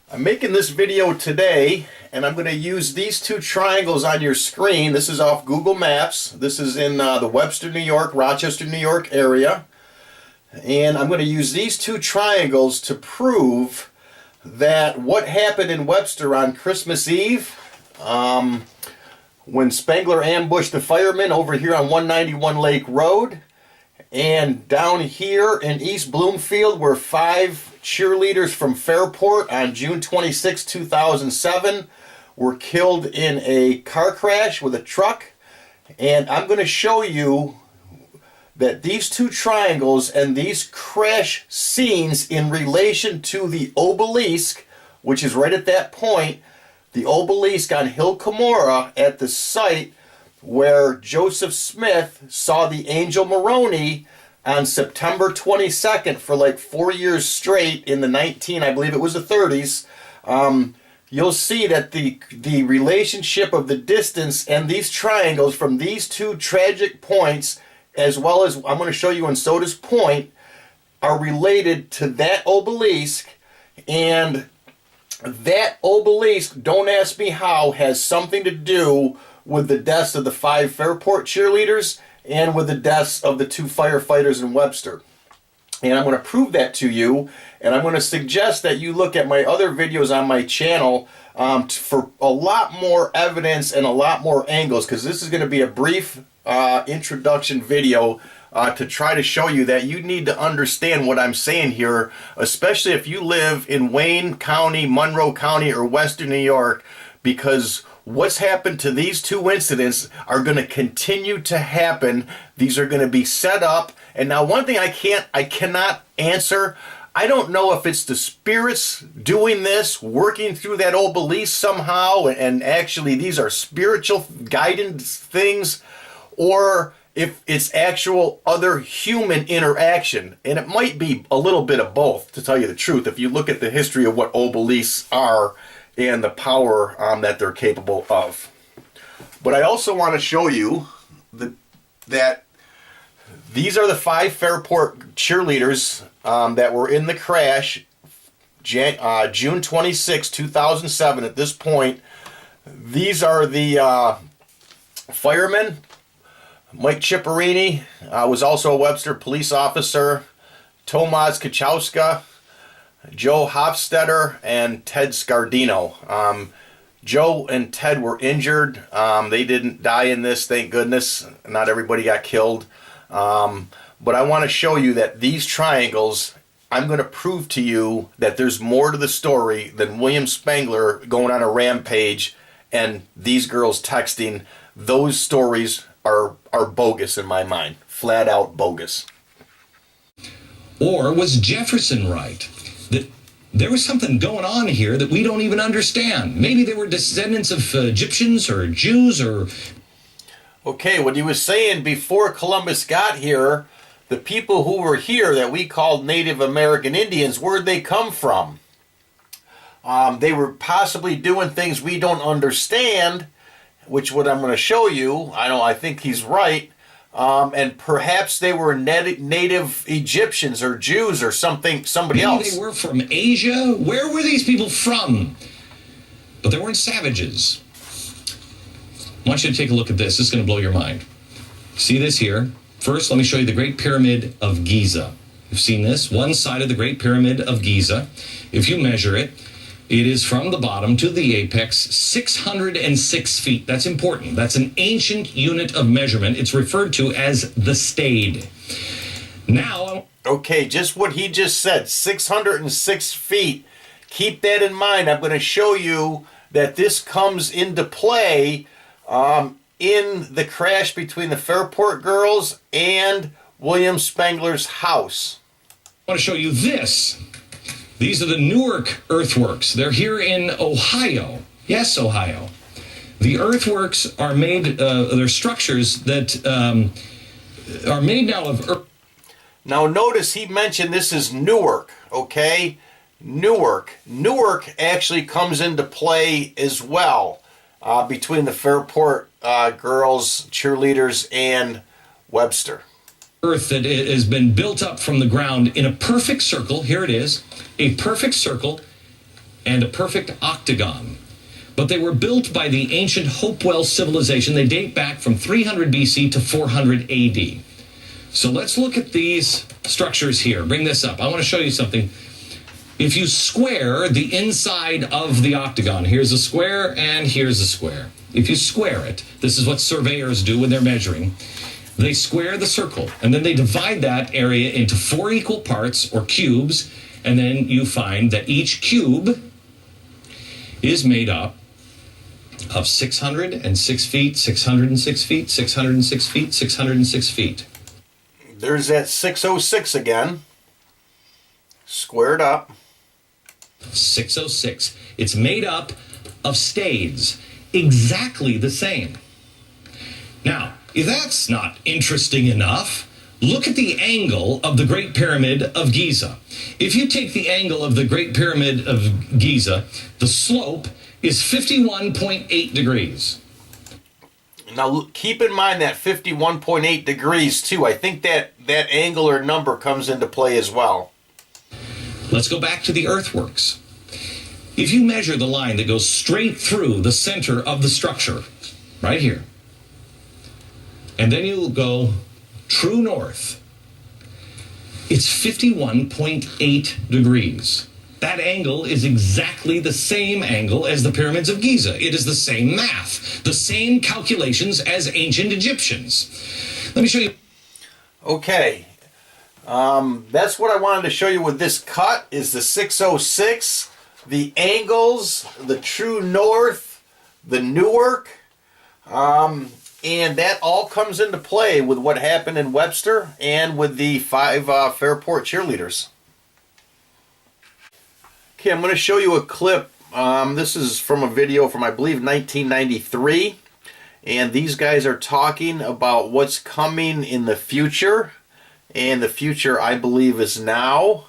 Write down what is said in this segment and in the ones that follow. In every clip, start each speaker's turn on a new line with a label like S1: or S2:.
S1: I'm making this video today, and I'm going to use these two triangles on your screen. This is off Google Maps. This is in the Webster, New York, Rochester, New York area. And I'm going to use these two triangles to prove that what happened in Webster on Christmas Eve, when Spengler ambushed the firemen over here on 191 Lake Road, and down here in East Bloomfield where 5 cheerleaders from Fairport on June 26, 2007 were killed in a car crash with a truck. And I'm going to show you that these two triangles and these crash scenes in relation to the Obelisk, which is right at that point, the Obelisk on Hill Cumorah at the site where Joseph Smith saw the Angel Maroni on September 22nd for like 4 years straight in the I believe it was the 30s. You'll see that the relationship of the distance and these triangles from these two tragic points, as well as I'm going to show you in Soda's Point, are related to that obelisk. And that obelisk, don't ask me how, has something to do with the deaths of the 5 Fairport cheerleaders and with the deaths of the 2 firefighters in Webster. And I'm going to prove that to you, and I'm going to suggest that you look at my other videos on my channel for a lot more evidence and a lot more angles, because this is going to be a brief introduction video to try to show you that you need to understand what I'm saying here, especially if you live in Wayne County, Monroe County, or Western New York, because what's happened to these two incidents are going to continue to happen. These are going to be set up. And now one thing I cannot answer, I don't know if it's the spirits doing this, working through that obelisk somehow, and actually these are spiritual guidance things, or if it's actual other human interaction. And it might be a little bit of both, to tell you the truth, if you look at the history of what obelisks are and the power that they're capable of. But I also want to show you that these are the 5 Fairport cheerleaders that were in the crash June 26, 2007 at this point. These are the firemen. Mike Ciparini was also a Webster police officer. Tomasz Kachowska, Joe Hofstetter, and Ted Scardino. Joe and Ted were injured. They didn't die in this, thank goodness. Not everybody got killed. But I want to show you that these triangles, I'm going to prove to you that there's more to the story than William Spengler going on a rampage and these girls texting. Those stories are bogus in my mind. Flat out bogus.
S2: Or was Jefferson right? That there was something going on here that we don't even understand. Maybe they were descendants of Egyptians or Jews or...
S1: Okay, what he was saying before Columbus got here, the people who were here that we called Native American Indians, where'd they come from? They were possibly doing things we don't understand, which what I'm going to show you, I think he's right. And perhaps they were native Egyptians or Jews or somebody else.
S2: They were from Asia. Where were these people from? But they weren't savages. I want you to take a look at this. This is going to blow your mind. See this here? First, let me show you the Great Pyramid of Giza. You've seen this? One side of the Great Pyramid of Giza. If you measure it, it is from the bottom to the apex, 606 feet. That's important. That's an ancient unit of measurement. It's referred to as the stade. Now...
S1: Okay, just what he just said, 606 feet. Keep that in mind. I'm going to show you that this comes into play in the crash between the Fairport girls and William Spengler's house.
S2: I want to show you this. These are the Newark earthworks. They're here in Ohio. Yes, Ohio. The earthworks are made, they're structures that are made now of earth.
S1: Now notice he mentioned this is Newark, okay? Newark. Newark actually comes into play as well between the Fairport girls, cheerleaders, and Webster.
S2: Earth that has been built up from the ground in a perfect circle. Here it is, a perfect circle and a perfect octagon. But they were built by the ancient Hopewell civilization. They date back from 300 BC to 400 AD. So let's look at these structures here. Bring this up. I want to show you something. If you square the inside of the octagon, here's a square and here's a square. If you square it, this is what surveyors do when they're measuring. They square the circle, and then they divide that area into 4 equal parts, or cubes, and then you find that each cube is made up of 606 feet, 606 feet, 606 feet, 606 feet.
S1: There's that 606 again. Squared up.
S2: 606. It's made up of stades, exactly the same. Now, if that's not interesting enough, look at the angle of the Great Pyramid of Giza. If you take the angle of the Great Pyramid of Giza, the slope is 51.8 degrees.
S1: Now, keep in mind that 51.8 degrees, too. I think that angular number comes into play as well.
S2: Let's go back to the earthworks. If you measure the line that goes straight through the center of the structure, right here, and then you go true north, it's 51.8 degrees. That angle is exactly the same angle as the pyramids of Giza. It is the same math, the same calculations as ancient Egyptians. Let me show you.
S1: Okay. That's what I wanted to show you with this cut, is the 606, the angles, the true north, the Newark, and that all comes into play with what happened in Webster and with the Five Fairport Cheerleaders. Okay, I'm going to show you a clip. This is from a video from, I believe, 1993, and these guys are talking about what's coming in the future. And the future, I believe, is now.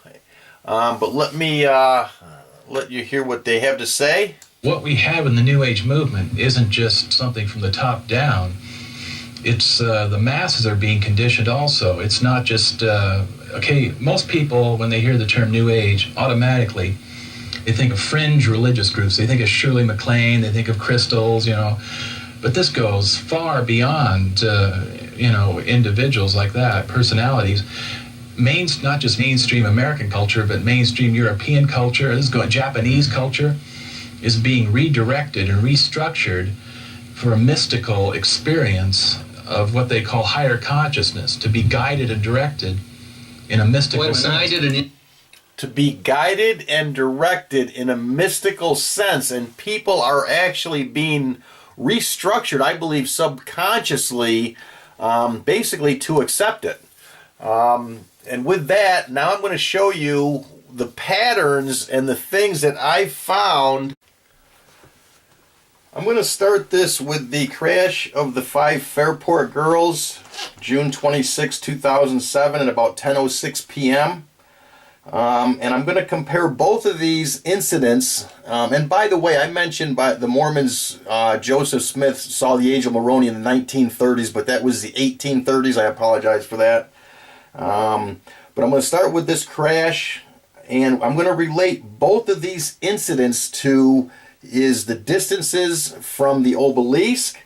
S1: But let me let you hear what they have to say.
S3: What we have in the New Age movement isn't just something from the top down. It's the masses are being conditioned also. It's not just, okay, most people, when they hear the term New Age, automatically, they think of fringe religious groups. They think of Shirley MacLaine, they think of crystals, you know. But this goes far beyond, individuals like that, personalities. Not just mainstream American culture, but mainstream European culture, Japanese culture, is being redirected and restructured for a mystical experience of what they call higher consciousness, to be guided and directed in a mystical sense.
S1: To be guided and directed in a mystical sense, and people are actually being restructured, I believe, subconsciously, basically to accept it. And with that, now I'm going to show you the patterns and the things that I found. I'm going to start this with the crash of the Five Fairport girls, June 26, 2007 at about 10:06 p.m. And I'm going to compare both of these incidents. And by the way, I mentioned by the Mormons, Joseph Smith saw the Angel Maroni in the 1930s, but that was the 1830s. I apologize for that. But I'm going to start with this crash, and I'm going to relate both of these incidents to the distances from the Obelisk.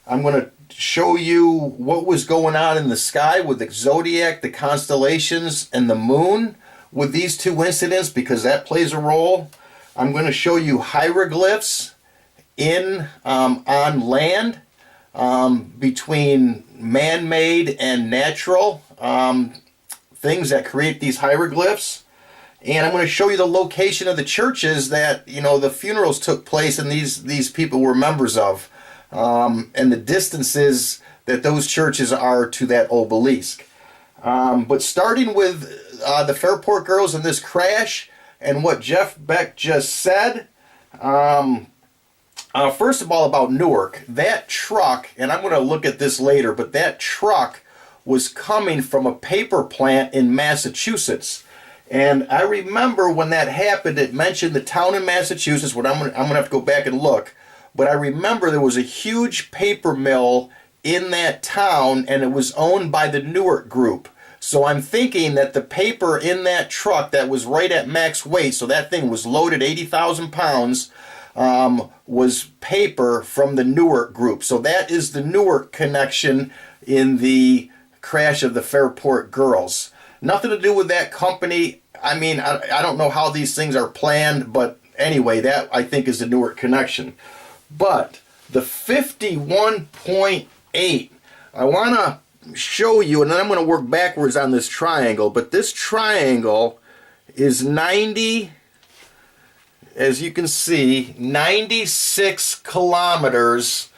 S1: I'm going to show you what was going on in the sky with the Zodiac, the constellations, and the moon with these two incidents, because that plays a role. I'm going to show you hieroglyphs on land between man-made and natural things that create these hieroglyphs. And I'm going to show you the location of the churches that, the funerals took place and these people were members of, and the distances that those churches are to that obelisk. But starting with the Fairport girls and this crash and what Jeff Beck just said, first of all, about Newark, that truck, and I'm going to look at this later, but that truck was coming from a paper plant in Massachusetts. And I remember when that happened, it mentioned the town in Massachusetts, but I'm gonna have to go back and look. But I remember there was a huge paper mill in that town, and it was owned by the Newark group. So I'm thinking that the paper in that truck that was right at max weight, so that thing was loaded 80,000 pounds, was paper from the Newark group. So that is the Newark connection in the crash of the Fairport girls. Nothing to do with that company. I mean, I don't know how these things are planned, but anyway, that I think is the Newark connection. But the 51.8, I want to show you, and then I'm going to work backwards on this triangle, but this triangle is 90, as you can see, 96 kilometers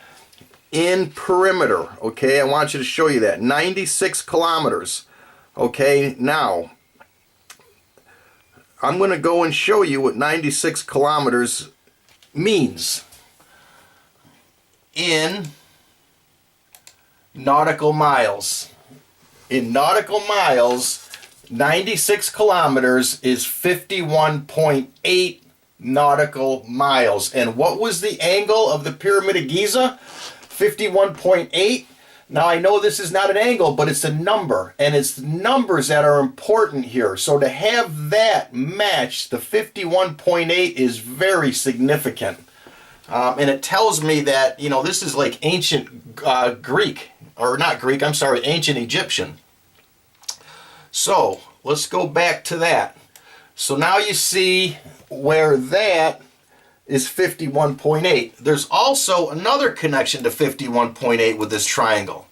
S1: in perimeter. Okay, I want you to show you that 96 kilometers. Okay, now I'm going to go and show you what 96 kilometers means in nautical miles. In nautical miles, 96 kilometers is 51.8 nautical miles. And what was the angle of the Pyramid of Giza? 51.8. Now I know this is not an angle, but it's a number, and it's numbers that are important here. So to have that match the 51.8 is very significant. And it tells me that, you know, this is like ancient Greek, or not Greek, I'm sorry, ancient Egyptian. So let's go back to that. So now you see where that is 51.8. There's also another connection to 51.8 with this triangle,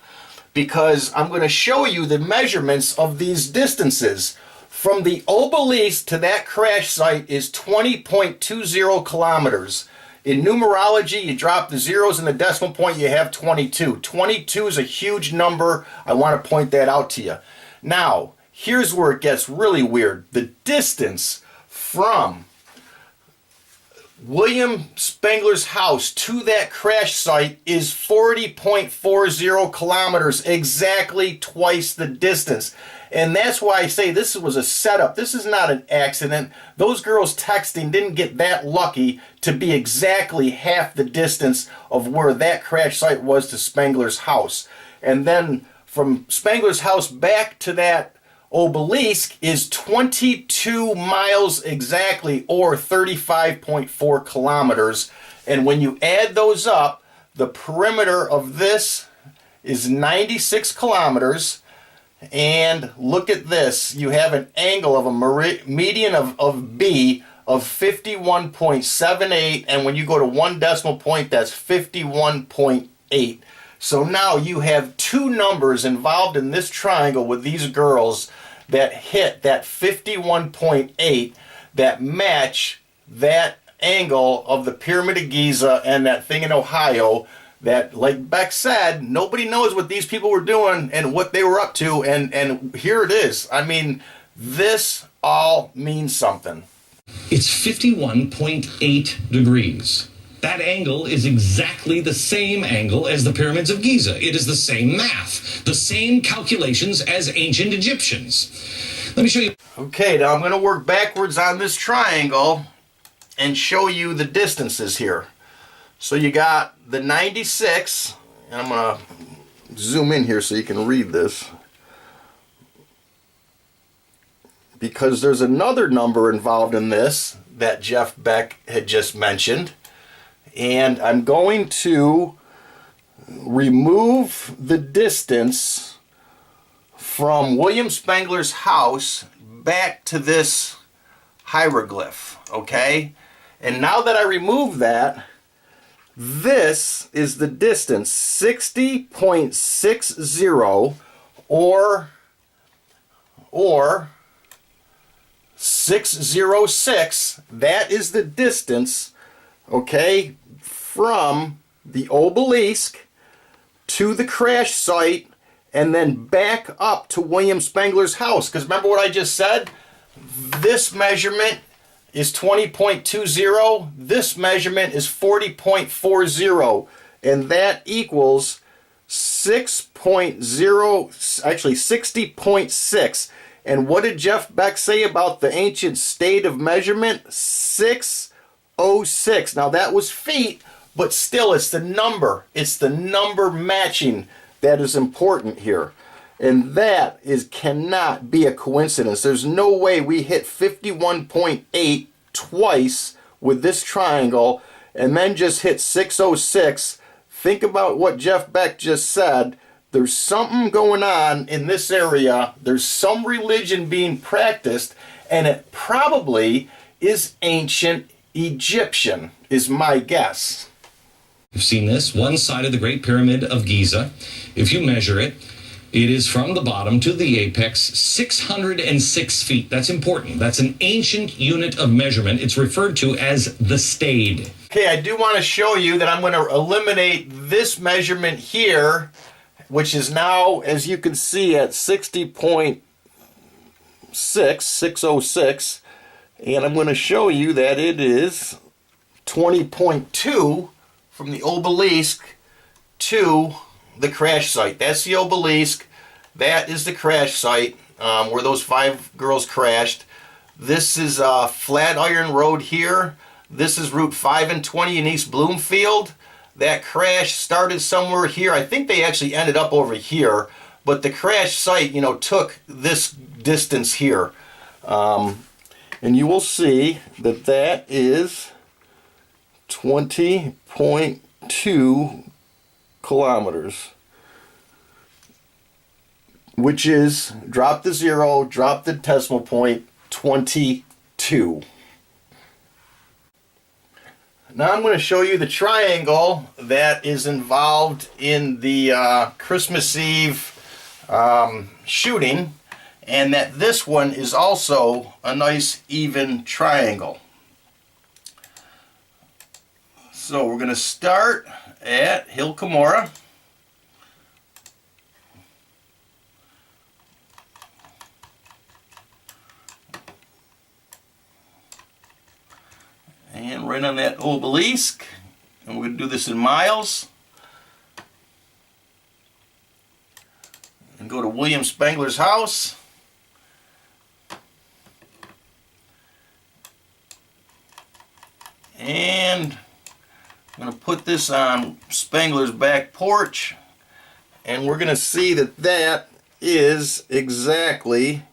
S1: because I'm going to show you the measurements of these distances. From the Obelisk to that crash site is 20.20 kilometers. In numerology, you drop the zeros and the decimal point, you have 22. 22 is a huge number. I want to point that out to you. Now, here's where it gets really weird. The distance from William Spengler's house to that crash site is 40.40 kilometers, exactly twice the distance. And that's why I say this was a setup. This is not an accident. Those girls texting didn't get that lucky to be exactly half the distance of where that crash site was to Spengler's house. And then from Spengler's house back to that Obelisk is 22 miles exactly, or 35.4 kilometers. And when you add those up, the perimeter of this is 96 kilometers. And look at this. You have an angle of a median of B of 51.78. And when you go to one decimal point, that's 51.8. So now you have two numbers involved in this triangle with these girls that hit that 51.8, that match that angle of the Pyramid of Giza and that thing in Ohio that, like Beck said, nobody knows what these people were doing and what they were up to, and here it is. I mean, this all means something.
S2: It's 51.8 degrees. That angle is exactly the same angle as the pyramids of Giza. It is the same math, the same calculations as ancient Egyptians. Let me show you.
S1: Okay, now I'm going to work backwards on this triangle and show you the distances here. So you got the 96, and I'm going to zoom in here so you can read this, because there's another number involved in this that Jeff Beck had just mentioned. And I'm going to remove the distance from William Spengler's house back to this hieroglyph, okay? And now that I remove that, this is the distance, 60.60 or 606. That is the distance, okay, from the Obelisk to the crash site and then back up to William Spengler's house. Because remember what I just said? This measurement is 20.20. This measurement is 40.40. And that equals 60.6. And what did Jeff Beck say about the ancient state of measurement? 606. Now that was feet, but still it's the number. It's the number matching that is important here. And that cannot be a coincidence. There's no way we hit 51.8 twice with this triangle and then just hit 606. Think about what Jeff Beck just said. There's something going on in this area. There's some religion being practiced, and it probably is ancient Egyptian, is my guess.
S2: You've seen this, one side of the Great Pyramid of Giza. If you measure it, it is from the bottom to the apex, 606 feet. That's important. That's an ancient unit of measurement. It's referred to as the stade.
S1: Okay, I do want to show you that I'm going to eliminate this measurement here, which is now, as you can see, at 60.6, 606. And I'm going to show you that it is 20.2 from the Obelisk to the crash site. That's the Obelisk. That is the crash site where those 5 girls crashed. This is Flatiron Road here. This is Route 5 and 20 in East Bloomfield. That crash started somewhere here. I think they actually ended up over here. But the crash site, you know, took this distance here. And you will see that that is 20.2 kilometers, which is, drop the 0, drop the decimal point, 22. Now I'm going to show you the triangle that is involved in the Christmas Eve shooting, and that this one is also a nice even triangle. So we're going to start at Hill Cumorah. And right on that Obelisk. And we're going to do this in miles. And go to William Spengler's house. And I'm going to put this on Spengler's back porch, and we're going to see that that is exactly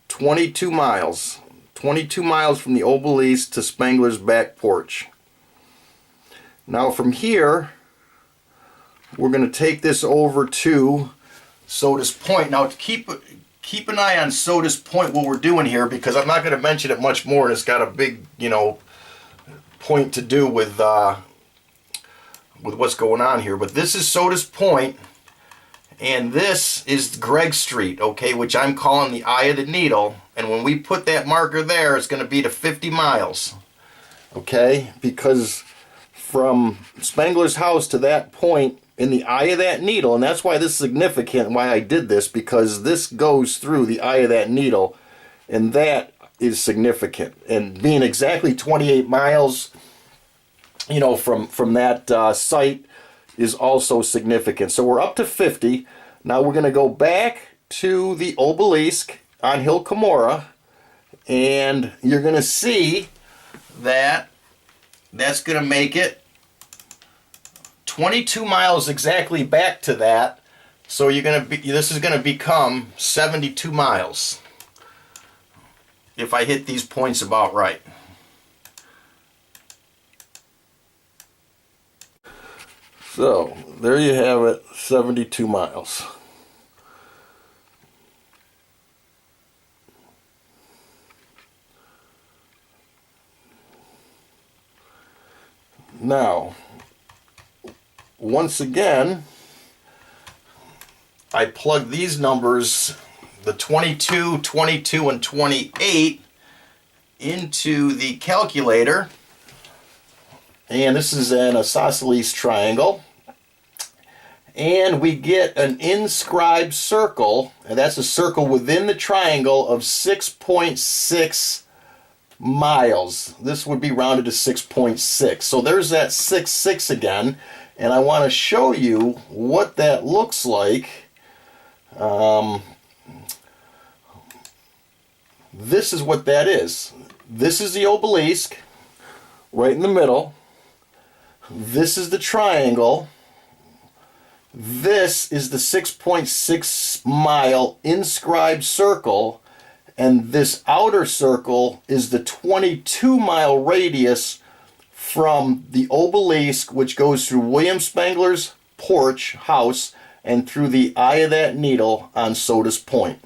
S1: 22 miles. 22 miles from the Obelisk to Spengler's back porch. Now from here, we're going to take this over to Sodas Point. Now keep an eye on Sodas Point, what we're doing here, because I'm not going to mention it much more, and it's got a big, you know, point to do with what's going on here. But this is Sodas Point, and this is Gregg Street, okay, which I'm calling the Eye of the Needle. And when we put that marker there, it's going to be to 50 miles, okay, because from Spengler's house to that point in the eye of that needle, and that's why this is significant, why I did this, because this goes through the eye of that needle, and that is significant. And being exactly 28 miles, you know, from that site is also significant. So we're up to 50. Now we're going to go back to the Obelisk on Hill Cumorah, and you're going to see that that's going to make it 22 miles exactly back to that. So you're going to be, this is going to become 72 miles if I hit these points about right. So there you have it, 72 miles. Now, once again, I plug these numbers, the 22, 22, and 28, into the calculator. And this is an isosceles triangle. And we get an inscribed circle, and that's a circle within the triangle of 6.6 miles. This would be rounded to 6.6. So there's that 6.6 again, and I want to show you what that looks like. This is what that is. This is the Obelisk, right in the middle. This is the triangle, This is the 6.6 mile inscribed circle, and this outer circle is the 22-mile radius from the Obelisk, which goes through William Spengler's porch house and through the eye of that needle on Sodas Point.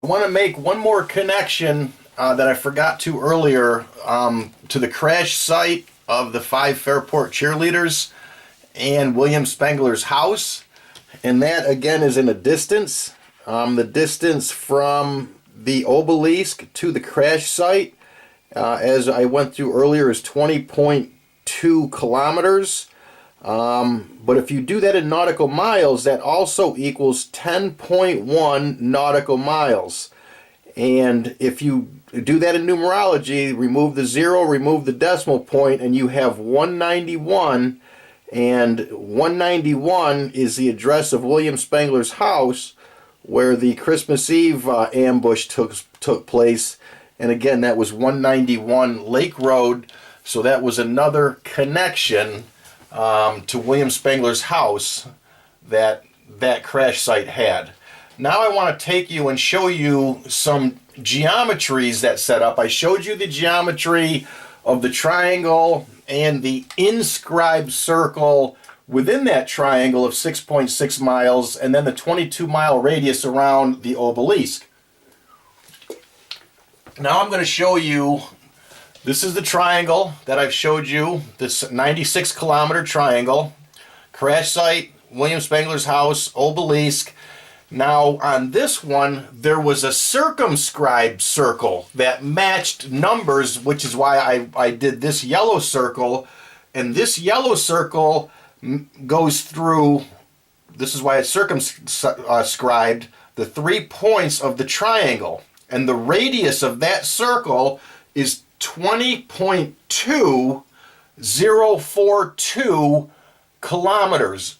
S1: I want to make one more connection that I forgot to earlier to the crash site of the Five Fairport Cheerleaders and William Spengler's house, and that again is in a distance. The distance from the Obelisk to the crash site, as I went through earlier, is 20.2 kilometers. But if you do that in nautical miles, that also equals 10.1 nautical miles. And if you do that in numerology, remove the 0, remove the decimal point, and you have 191. And 191 is the address of William Spengler's house, where the Christmas Eve ambush took place. And again, that was 191 Lake Road. So that was another connection to William Spengler's house that crash site had. Now I want to take you and show you some geometries that set up. I showed you the geometry of the triangle and the inscribed circle within that triangle of 6.6 miles, and then the 22-mile radius around the Obelisk. Now I'm going to show you, this is the triangle that I've showed you, this 96-kilometer triangle. Crash site, William Spengler's house, Obelisk. Now on this one, there was a circumscribed circle that matched numbers, which is why I did this yellow circle. And this yellow circle goes through, this is why it's circumscribed, the 3 points of the triangle. And the radius of that circle is 20.2042 kilometers.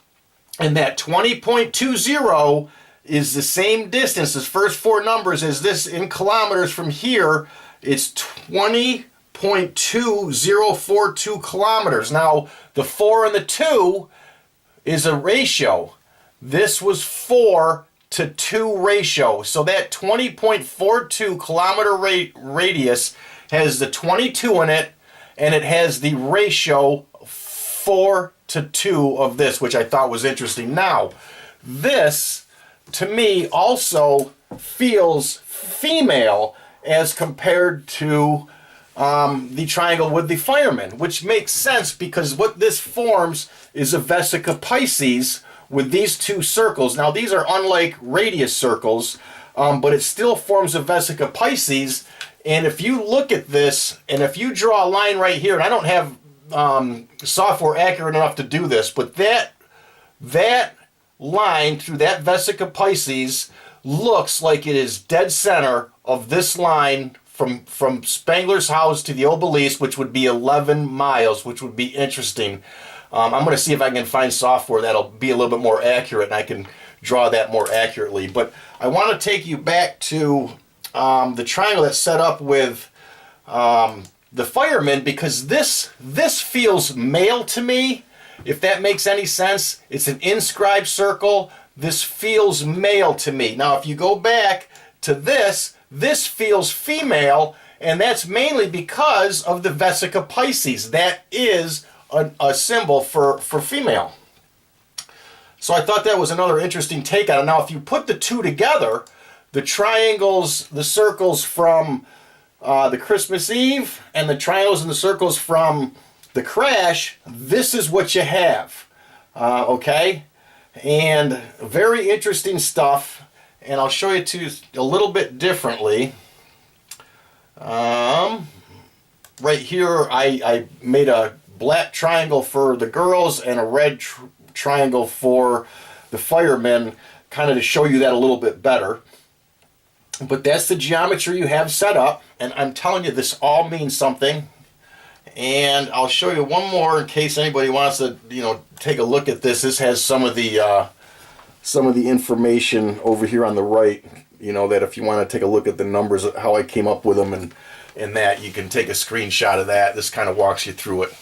S1: And that 20.20 is the same distance, the first four numbers, as this in kilometers from here. It's 20.2042 kilometers. Now, the 4 and the 2 is a ratio. This was 4 to 2 ratio. So that 20.42 kilometer radius has the 22 in it, and it has the ratio 4 to 2 of this, which I thought was interesting. Now, this, to me, also feels female as compared to the triangle with the fireman, which makes sense because what this forms is a Vesica Pisces with these two circles. Now, these are unlike radius circles, but it still forms a Vesica Pisces. And if you look at this, and if you draw a line right here, and I don't have software accurate enough to do this, but that line through that Vesica Pisces looks like it is dead center of this line from Spengler's house to the Obelisk, which would be 11 miles, which would be interesting. I'm going to see if I can find software that'll be a little bit more accurate and I can draw that more accurately. But I want to take you back to the triangle that's set up with the firemen, because this feels male to me. If that makes any sense, it's an inscribed circle. This feels male to me. Now, if you go back to this feels female, and that's mainly because of the Vesica Pisces. That is a symbol for female. So I thought that was another interesting take on it. Now, if you put the two together, the triangles, the circles from the Christmas Eve, and the triangles and the circles from the crash, this is what you have. Okay? And very interesting stuff. And I'll show you two a little bit differently. Right here, I made a black triangle for the girls and a red triangle for the firemen, kind of to show you that a little bit better. But that's the geometry you have set up, and I'm telling you, this all means something. And I'll show you one more in case anybody wants to, take a look at this. This has some of the information over here on the right. That if you want to take a look at the numbers, how I came up with them, and that you can take a screenshot of that. This kind of walks you through it.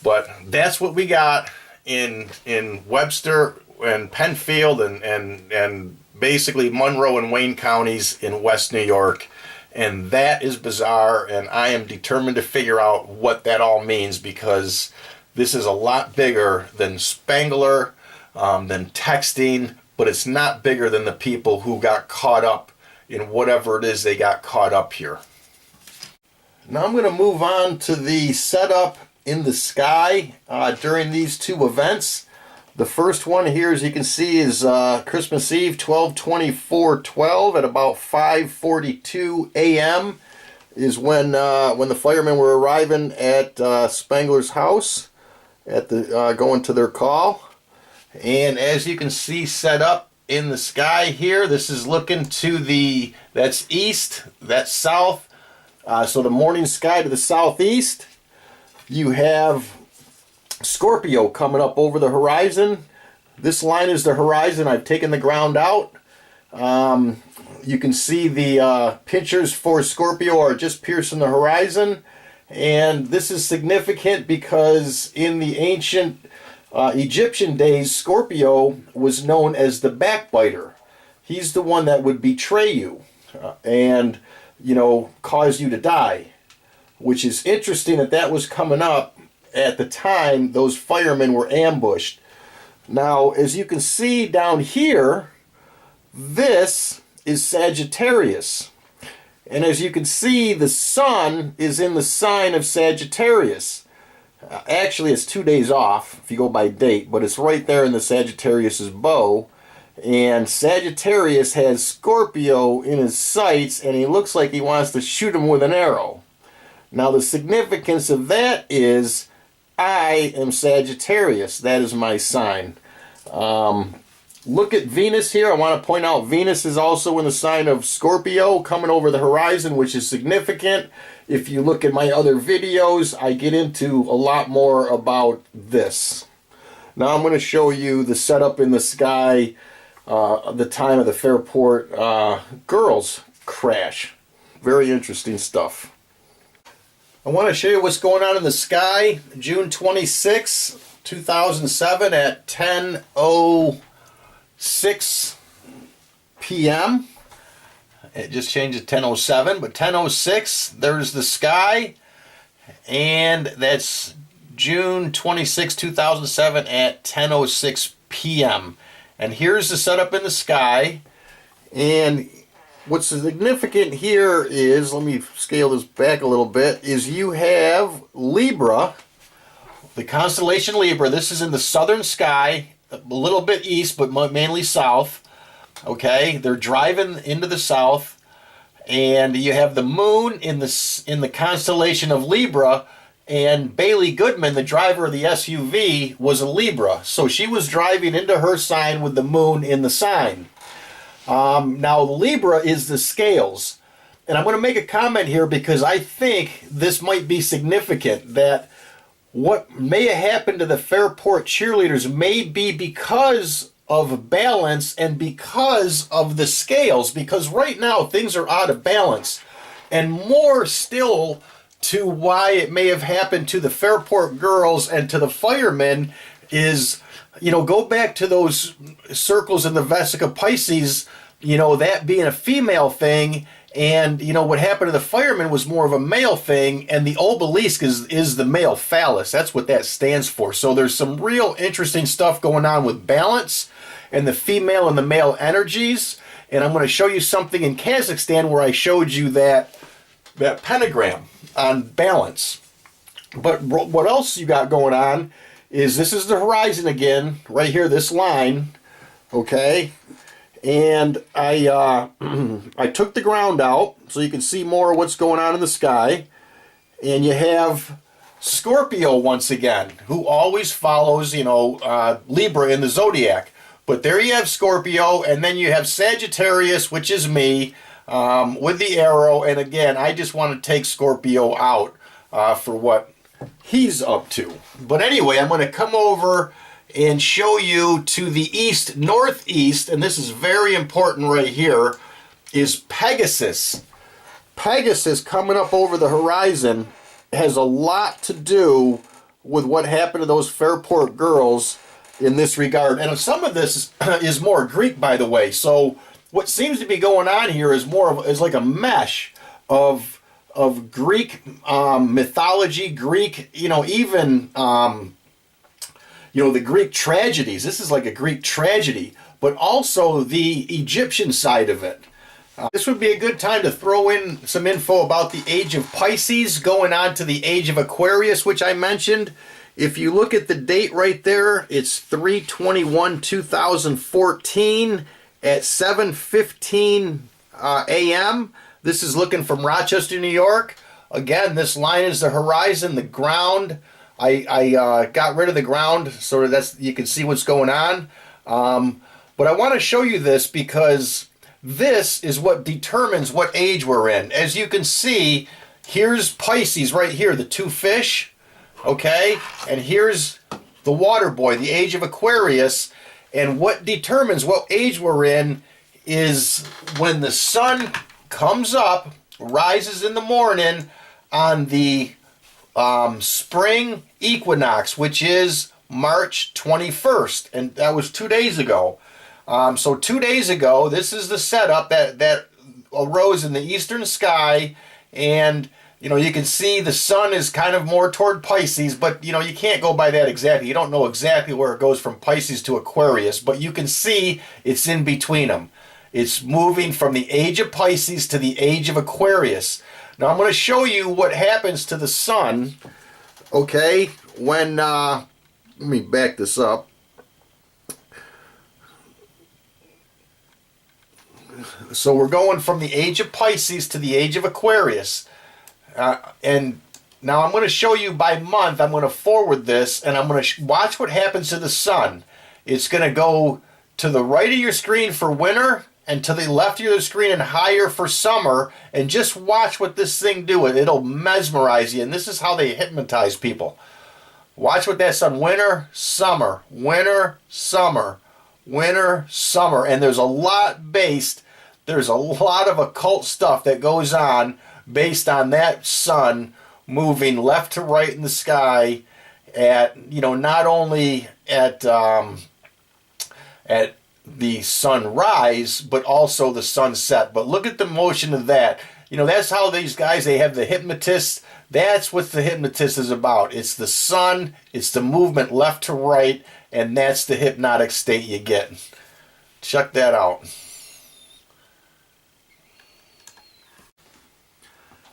S1: But that's what we got. in Webster and Penfield and basically Monroe and Wayne counties in West New York. And that is bizarre, and I am determined to figure out what that all means, because this is a lot bigger than Spengler, than texting, but it's not bigger than the people who got caught up in whatever it is they got caught up here. Now I'm going to move on to the setup in the sky during these two events. The first one here, as you can see, is Christmas Eve, 12/24/12 at about 5:42 a.m. is when the firemen were arriving at Spengler's house at the going to their call. And as you can see set up in the sky here, this is looking to that's east, that's south. So the morning sky to the southeast. You have Scorpio coming up over the horizon. This line is the horizon. I've taken the ground out. You can see the pictures for Scorpio are just piercing the horizon. And this is significant because in the ancient Egyptian days, Scorpio was known as the backbiter. He's the one that would betray you and, cause you to die. Which is interesting that was coming up at the time those firemen were ambushed. Now, as you can see down here, this is Sagittarius. And as you can see, the sun is in the sign of Sagittarius. Actually, it's 2 days off if you go by date, but it's right there in the Sagittarius's bow. And Sagittarius has Scorpio in his sights, and he looks like he wants to shoot him with an arrow. Now, the significance of that is I am Sagittarius. That is my sign. Look at Venus here. I want to point out Venus is also in the sign of Scorpio coming over the horizon, which is significant. If you look at my other videos, I get into a lot more about this. Now I'm going to show you the setup in the sky, the time of the Fairport girls crash. Very interesting stuff. I want to show you what's going on in the sky. June 26, 2007 at 10:06 p.m. It just changed to 10:07, but 10:06, there's the sky. And that's June 26, 2007 at 10:06 p.m. And here's the setup in the sky. And what's significant here is, let me scale this back a little bit, is you have Libra, the constellation Libra. This is in the southern sky, a little bit east, but mainly south. Okay, they're driving into the south, and you have the moon in the constellation of Libra, and Bailey Goodman, the driver of the SUV, was a Libra. So she was driving into her sign with the moon in the sign. Now, Libra is the scales. And I'm going to make a comment here because I think this might be significant, that what may have happened to the Fairport cheerleaders may be because of balance and because of the scales. Because right now, things are out of balance. And more still to why it may have happened to the Fairport girls and to the firemen is, go back to those circles in the Vesica Pisces, that being a female thing, and, what happened to the firemen was more of a male thing, and the Obelisk is the male phallus. That's what that stands for. So there's some real interesting stuff going on with balance and the female and the male energies, and I'm going to show you something in Kazakhstan where I showed you that pentagram on balance. But what else you got going on is this is the horizon again, right here, this line, okay? And I took the ground out so you can see more of what's going on in the sky. And you have Scorpio once again, who always follows, Libra in the Zodiac. But there you have Scorpio, and then you have Sagittarius, which is me, with the arrow. And again, I just want to take Scorpio out for what he's up to. But anyway, I'm going to come over and show you to the east, northeast, and this is very important right here, is Pegasus. Pegasus coming up over the horizon has a lot to do with what happened to those Fairport girls in this regard. And some of this is more Greek, by the way. So what seems to be going on here is is like a mesh of Greek mythology, Greek, even the Greek tragedies. This is like a Greek tragedy, but also the Egyptian side of it. This would be a good time to throw in some info about the age of Pisces going on to the age of Aquarius, which I mentioned. If you look at the date right there, it's 3/21/2014 at 7:15 a.m. This is looking from Rochester, New York. Again, this line is the horizon, the ground. I got rid of the ground so that you can see what's going on. But I want to show you this because this is what determines what age we're in. As you can see, here's Pisces right here, the two fish, okay? And here's the water boy, the age of Aquarius. And what determines what age we're in is when the sun comes up, rises in the morning on the spring equinox, which is March 21st. And that was 2 days ago. So 2 days ago, this is the setup that arose in the eastern sky, and you can see the sun is kind of more toward Pisces, but you can't go by that exactly. You don't know exactly where it goes from Pisces to Aquarius, but you can see it's in between them. It's moving from the age of Pisces to the age of Aquarius. Now I'm going to show you what happens to the sun, okay, when, let me back this up. So we're going from the age of Pisces to the age of Aquarius. And now I'm going to show you by month. I'm going to forward this, and I'm going to watch what happens to the sun. It's going to go to the right of your screen for winter and to the left of your screen and higher for summer. And just watch what this thing do. It'll mesmerize you. And this is how they hypnotize people. Watch what that sun, winter, summer, winter, summer, winter, summer. And there's a lot of occult stuff that goes on based on that sun moving left to right in the sky at, not only at the sunrise, but also the sunset. But look at the motion of that. That's how these guys, they have the hypnotists. That's what the hypnotist is about. It's the sun, it's the movement left to right, and that's the hypnotic state you get. Check that out.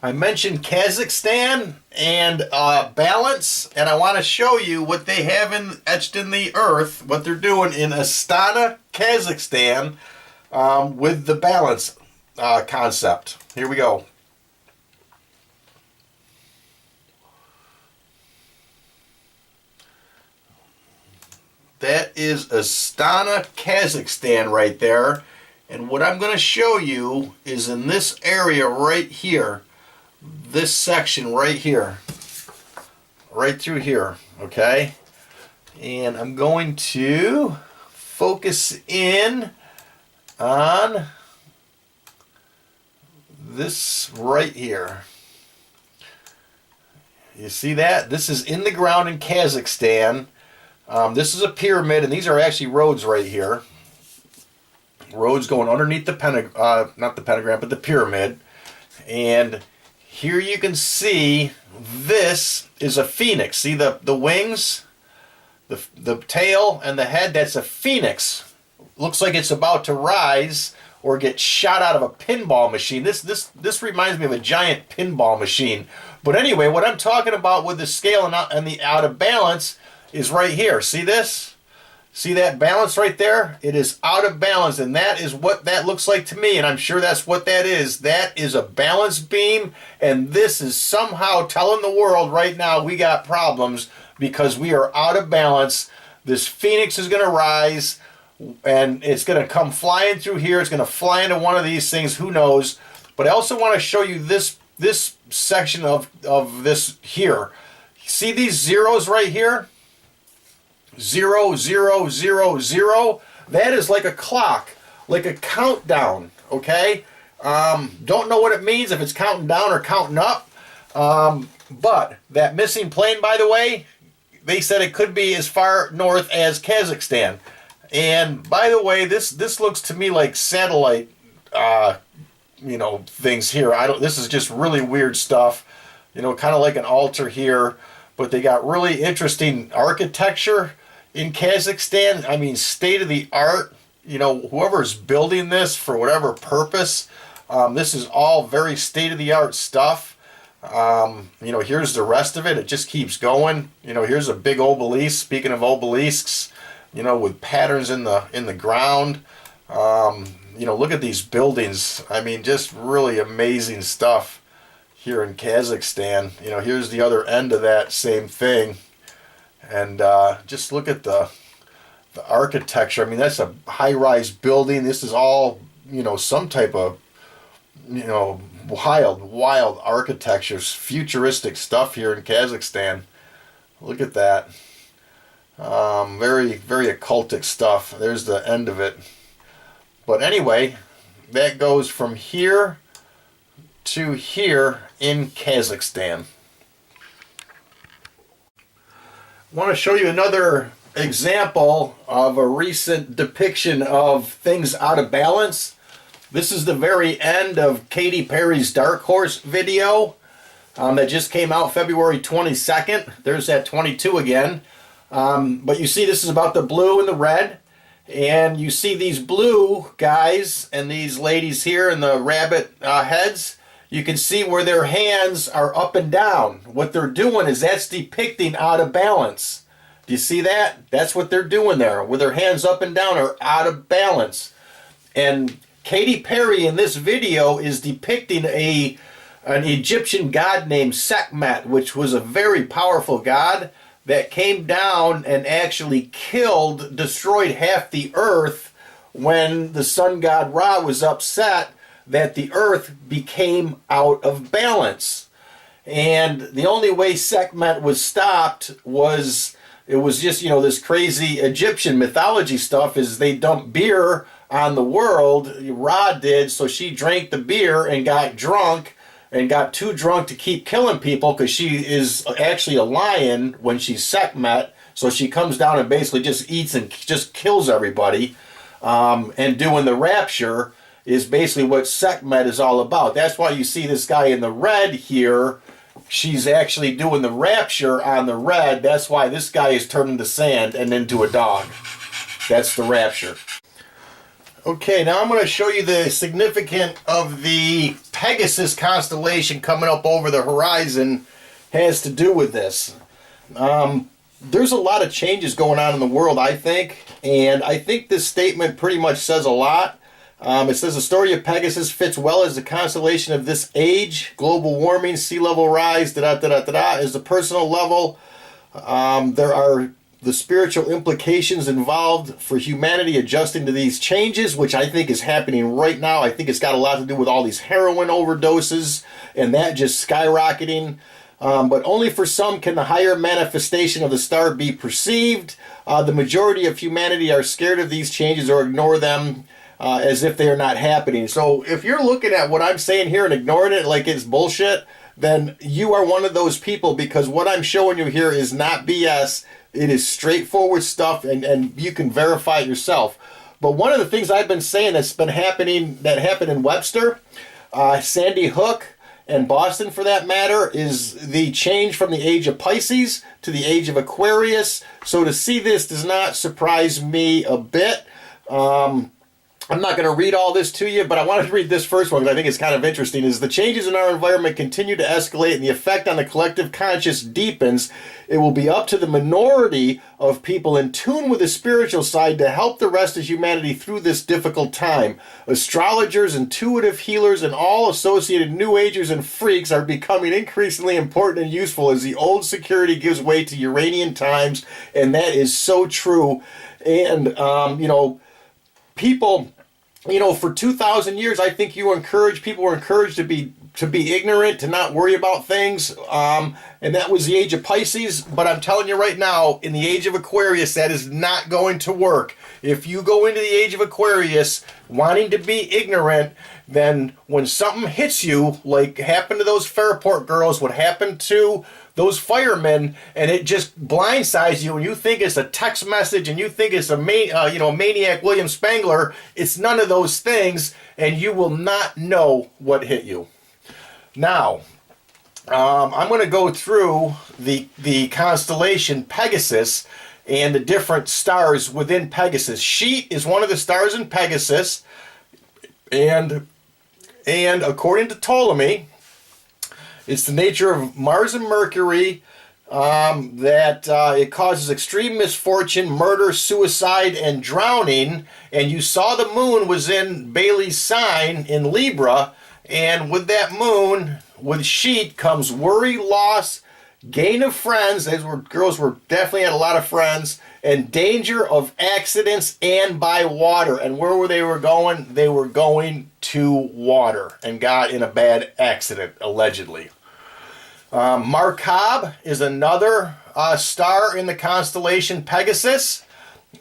S1: I mentioned Kazakhstan and balance, and I want to show you what they have etched in the earth, what they're doing in Astana, Kazakhstan, with the balance concept. Here we go. That is Astana, Kazakhstan right there. And what I'm going to show you is in this area right here, this section right here, right through here, okay? And I'm going to focus in on this right here. You see that? This is in the ground in Kazakhstan. This is a pyramid, and these are actually roads right here. Roads going underneath the not the pentagram, but the pyramid. And here you can see this is a phoenix. See the wings, the tail, and the head? That's a phoenix. Looks like it's about to rise or get shot out of a pinball machine. This reminds me of a giant pinball machine. But anyway, what I'm talking about with the scale and the out of balance is right here. See this? See that balance right there? It is out of balance, and that is what that looks like to me, and I'm sure that's what that is. That is a balance beam, and this is somehow telling the world right now we got problems because we are out of balance. This phoenix is going to rise, and it's going to come flying through here. It's going to fly into one of these things, who knows. But I also want to show you this section of this here. See these zeros right here? 0, 0, 0, 0. That is like a clock, like a countdown, okay? Don't know what it means, if it's counting down or counting up. But that missing plane, by the way, they said it could be as far north as Kazakhstan. And by the way, this looks to me like satellite, things here. This is just really weird stuff, kind of like an altar here, but they got really interesting architecture in Kazakhstan. I mean, state of the art. Whoever's building this for whatever purpose, this is all very state of the art stuff. Here's the rest of it. It just keeps going. Here's a big obelisk. Speaking of obelisks, with patterns in the ground. Look at these buildings. I mean, just really amazing stuff here in Kazakhstan. Here's the other end of that same thing. And just look at the architecture. I mean, that's a high-rise building. This is all, some type of, wild architecture, futuristic stuff here in Kazakhstan. Look at that. Very, very occultic stuff. There's the end of it. But anyway, that goes from here to here in Kazakhstan. I want to show you another example of a recent depiction of things out of balance. This is the very end of Katy Perry's Dark Horse video that just came out February 22nd. There's that 22 again. But you see this is about the blue and the red. And you see these blue guys and these ladies here in the rabbit heads. You can see where their hands are up and down. What they're doing is that's depicting out of balance. Do you see that? That's what they're doing there, with their hands up and down are out of balance. And Katy Perry in this video is depicting an Egyptian god named Sekhmet, which was a very powerful god that came down and actually destroyed half the earth when the sun god Ra was upset that the earth became out of balance. And the only way Sekhmet was stopped was, it was just, this crazy Egyptian mythology stuff is they dumped beer on the world. Ra did, so she drank the beer and got drunk and got too drunk to keep killing people, because she is actually a lion when she's Sekhmet. So she comes down and basically just eats and just kills everybody. And doing the rapture is basically what Sekhmet is all about. That's why you see this guy in the red here. She's actually doing the rapture on the red. That's why this guy is turning to sand and into a dog. That's the rapture. Okay, now I'm going to show you the significance of the Pegasus constellation coming up over the horizon has to do with this. There's a lot of changes going on in the world, I think, and I think this statement pretty much says a lot. It says the story of Pegasus fits well as the constellation of this age. Global warming, sea level rise, is the personal level. There are the spiritual implications involved for humanity adjusting to these changes, which I think is happening right now. I think it's got a lot to do with all these heroin overdoses and that just skyrocketing. But only for some can the higher manifestation of the star be perceived. The majority of humanity are scared of these changes or ignore them as if they are not happening. So if you're looking at what I'm saying here and ignoring it like it's bullshit, then you are one of those people, because what I'm showing you here is not BS. It is straightforward stuff, and you can verify it yourself. But one of the things I've been saying that's been happening, that happened in Webster, Sandy Hook, and Boston for that matter, is the change from the age of Pisces to the age of Aquarius. So to see this does not surprise me a bit. I'm not going to read all this to you, but I wanted to read this first one because I think it's kind of interesting. Is the changes in our environment continue to escalate and the effect on the collective conscious deepens, it will be up to the minority of people in tune with the spiritual side to help the rest of humanity through this difficult time. Astrologers, intuitive healers, and all associated New Agers and freaks are becoming increasingly important and useful as the old security gives way to Uranian times, and that is so true. And, people, for 2,000 years, I think people were encouraged to be to be ignorant, to not worry about things, and that was the age of Pisces. But I'm telling you right now, in the age of Aquarius, that is not going to work. If you go into the age of Aquarius wanting to be ignorant, then when something hits you, like happened to those Fairport girls, what happened to those firemen, and it just blindsides you, and you think it's a text message, and you think it's a maniac William Spengler, it's none of those things, and you will not know what hit you. Now, I'm going to go through the constellation Pegasus and the different stars within Pegasus. Sheet is one of the stars in Pegasus, and according to Ptolemy, it's the nature of Mars and Mercury that it causes extreme misfortune, murder, suicide, and drowning. And you saw the moon was in Bailey's sign in Libra, and with that moon, with Sheet, comes worry, loss, gain of friends. Girls were definitely had a lot of friends, and danger of accidents and by water. And where were they going? They were going to water and got in a bad accident, allegedly. Markab is another star in the constellation Pegasus.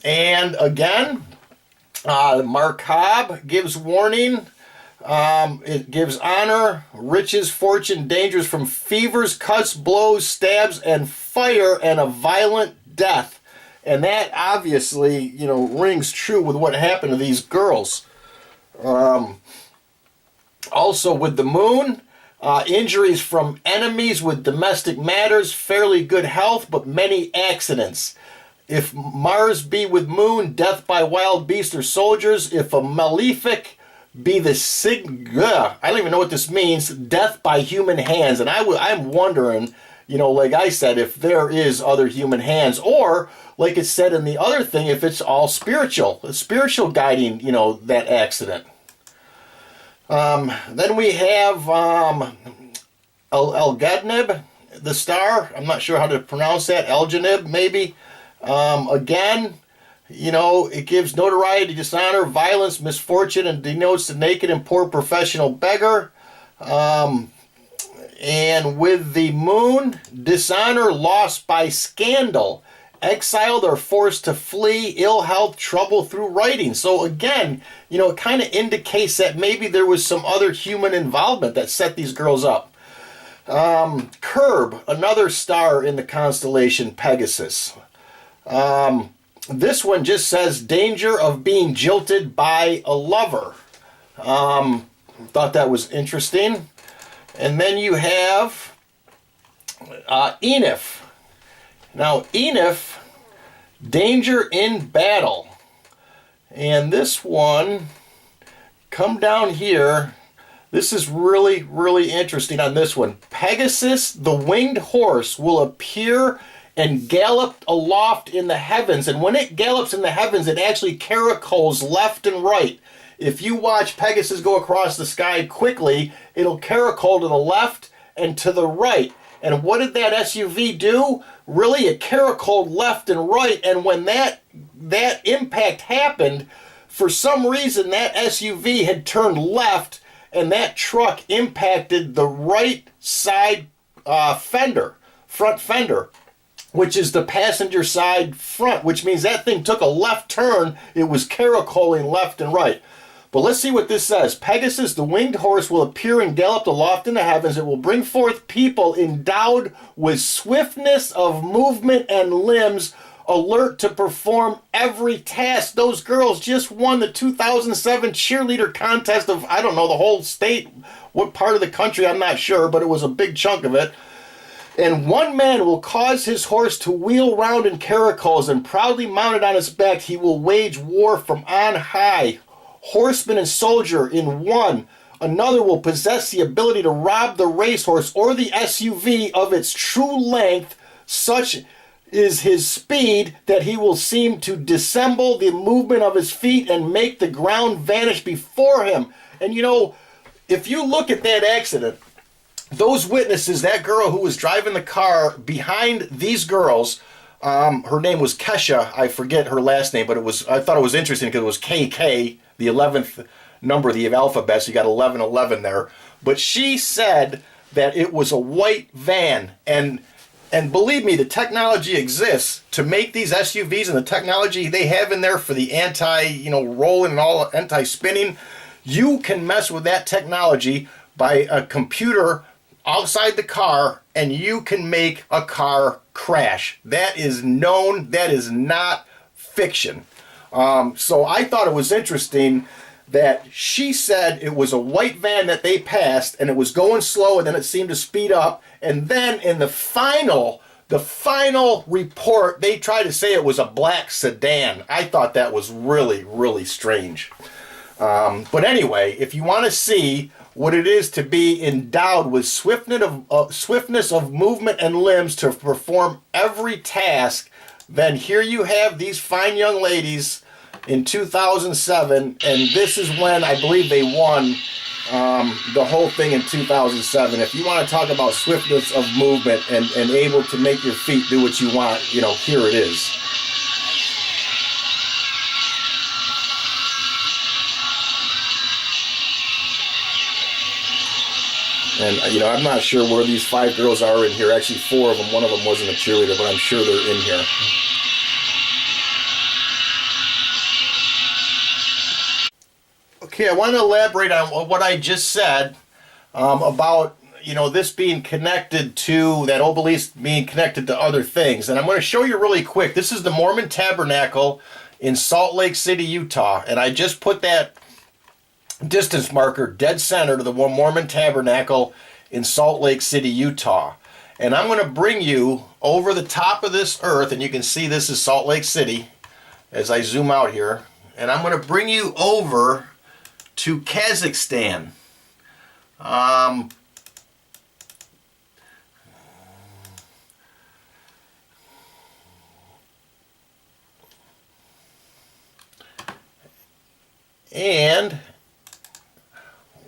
S1: And again, Markab gives warning. It gives honor, riches, fortune, dangers from fevers, cuts, blows, stabs, and fire, and a violent death. And that obviously, rings true with what happened to these girls. Also with the moon, injuries from enemies with domestic matters, fairly good health, but many accidents. If Mars be with moon, death by wild beasts or soldiers. If a malefic be the I don't even know what this means, death by human hands. And I'm wondering, like I said, if there is other human hands, or like it said in the other thing, if it's all spiritual guiding, that accident. Then we have Elgadnib, the star. I'm not sure how to pronounce that. Elganib, maybe. Again, it gives notoriety, dishonor, violence, misfortune, and denotes the naked and poor professional beggar. And with the moon, dishonor, loss by scandal, exiled or forced to flee, ill health, trouble through writing. So again, it kind of indicates that maybe there was some other human involvement that set these girls up. Curb, another star in the constellation Pegasus. This one just says danger of being jilted by a lover. Thought that was interesting. And then you have Enif. Now, Enif, danger in battle. And this one, come down here. This is really, really interesting on this one. Pegasus, the winged horse, will appear and gallop aloft in the heavens. And when it gallops in the heavens, it actually caracoles left and right. If you watch Pegasus go across the sky quickly, it'll caracole to the left and to the right. And what did that SUV do? Really, it caracoled left and right. And when that impact happened, for some reason, that SUV had turned left, and that truck impacted the right side front fender, which is the passenger side front, which means that thing took a left turn. It was caracoling left and right. But let's see what this says. Pegasus, the winged horse, will appear and gallop aloft in the heavens. It will bring forth people endowed with swiftness of movement and limbs, alert to perform every task. Those girls just won the 2007 cheerleader contest of, I don't know, the whole state. What part of the country, I'm not sure, but it was a big chunk of it. And one man will cause his horse to wheel round in caracoles, and proudly mounted on his back, he will wage war from on high. Horseman and soldier in one. Another will possess the ability to rob the racehorse or the SUV of its true length. Such is his speed that he will seem to dissemble the movement of his feet and make the ground vanish before him. And if you look at that accident, those witnesses, that girl who was driving the car behind these girls, her name was Kesha. I forget her last name, but I thought it was interesting because it was KK, the 11th number of the alphabet, so you got 1111 there. but she said that it was a white van. And believe me, the technology exists to make these SUVs, and the technology they have in there for the rolling and all anti-spinning. You can mess with that technology by a computer outside the car, and you can make a car crash. That is known. That is not fiction. So I thought it was interesting that she said it was a white van that they passed, and it was going slow, and then it seemed to speed up, and then in the final report, they tried to say it was a black sedan. I thought that was really, really strange. But anyway, if you want to see what it is to be endowed with swiftness of movement and limbs to perform every task, then here you have these fine young ladies in 2007, and this is when I believe they won the whole thing in 2007. If you want to talk about swiftness of movement and able to make your feet do what you want, here it is. And, I'm not sure where these 5 girls are in here. Actually, 4 of them. One of them wasn't a cheerleader, but I'm sure they're in here. Okay, I want to elaborate on what I just said about, this being connected to, that obelisk being connected to other things. And I'm going to show you really quick. This is the Mormon Tabernacle in Salt Lake City, Utah. And I just put that distance marker dead center to the Mormon Tabernacle in Salt Lake City, Utah. And I'm going to bring you over the top of this earth, and you can see this is Salt Lake City as I zoom out here. And I'm going to bring you over to Kazakhstan. And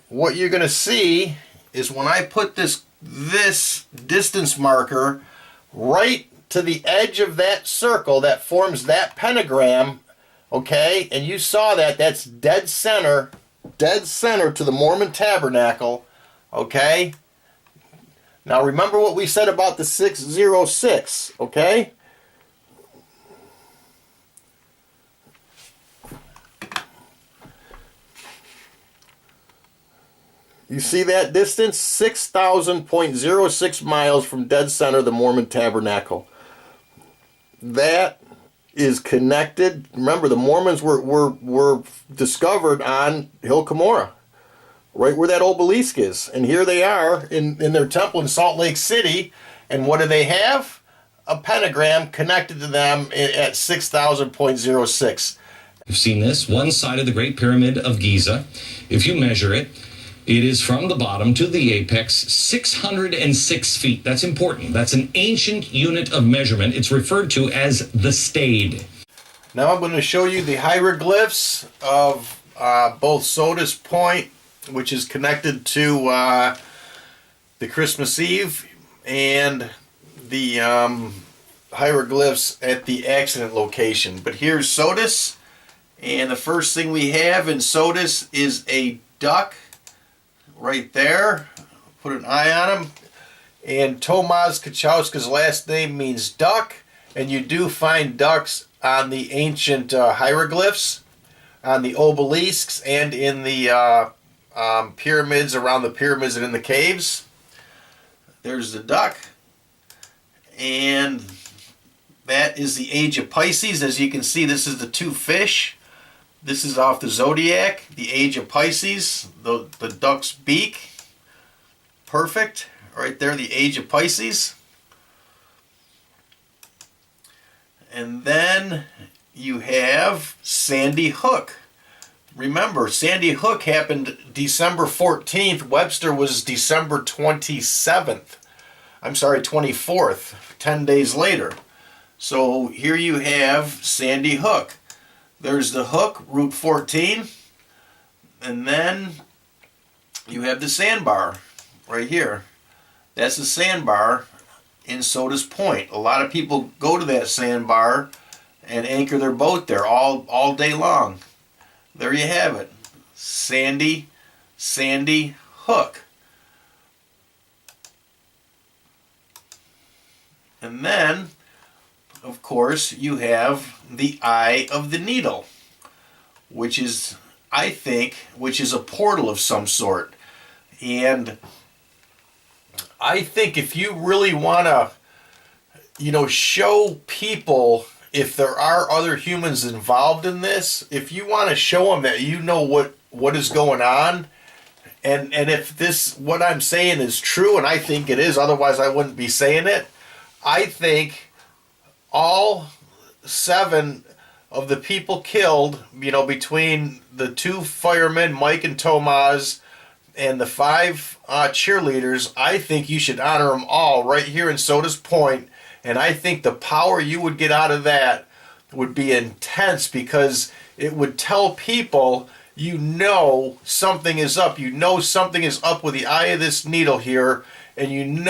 S1: what you're going to see is when I put this distance marker right to the edge of that circle that forms that pentagram, okay, and you saw that's dead center to the Mormon Tabernacle, okay? Now remember what we said about the 606, okay? You see that distance? 6,000.06 miles from dead center of the Mormon Tabernacle. That is connected. Remember, the Mormons were discovered on Hill Cumorah, right where that obelisk is. And here they are in their temple in Salt Lake City. And what do they have? A pentagram connected to them at 6,000.06.
S2: You've seen this, one side of the Great Pyramid of Giza. If you measure it, it is from the bottom to the apex, 606 feet. That's important. That's an ancient unit of measurement. It's referred to as the stade.
S1: Now I'm going to show you the hieroglyphs of both Sodus Point, which is connected to the Christmas Eve, and the hieroglyphs at the accident location. But here's Sodus, and the first thing we have in Sodus is a duck. Right there, put an eye on him. And Tomasz Kachowska's last name means duck, and you do find ducks on the ancient hieroglyphs, on the obelisks, and in the pyramids, around the pyramids and in the caves. There's the duck, and that is the age of Pisces. As you can see, this is the 2 fish. This is off the Zodiac, the age of Pisces, the duck's beak. Perfect. Right there, the age of Pisces. And then you have Sandy Hook. Remember, Sandy Hook happened December 14th. Webster was December 27th. I'm sorry, 24th, 10 days later. So here you have Sandy Hook. There's the hook, Route 14, and then you have the sandbar right here. That's the sandbar in Sodus Point. A lot of people go to that sandbar and anchor their boat there all day long. There you have it. Sandy Hook. And then, of course, you have the eye of the needle, which is, I think, which is a portal of some sort. And I think if you really want to, show people, if there are other humans involved in this, if you want to show them that you know what is going on, and if this, what I'm saying is true, and I think it is, otherwise I wouldn't be saying it, I think all 7 of the people killed, between the 2 firemen, Mike and Tomas, and the 5 cheerleaders, I think you should honor them all right here in Sodas Point. And I think the power you would get out of that would be intense, because it would tell people, something is up. Something is up with the eye of this needle here, and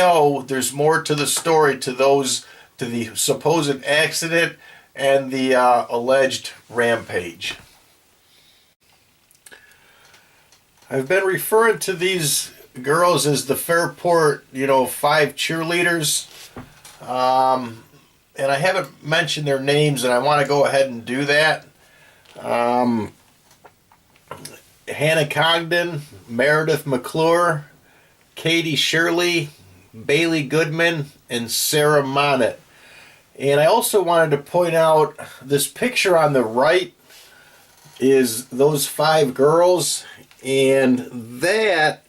S1: there's more to the story, to the supposed accident and the alleged rampage. I've been referring to these girls as the Fairport, 5 cheerleaders. And I haven't mentioned their names, and I want to go ahead and do that. Hannah Congdon, Meredith McClure, Katie Shirley, Bailey Goodman, and Sarah Monnet. And I also wanted to point out this picture on the right is those 5 girls, and that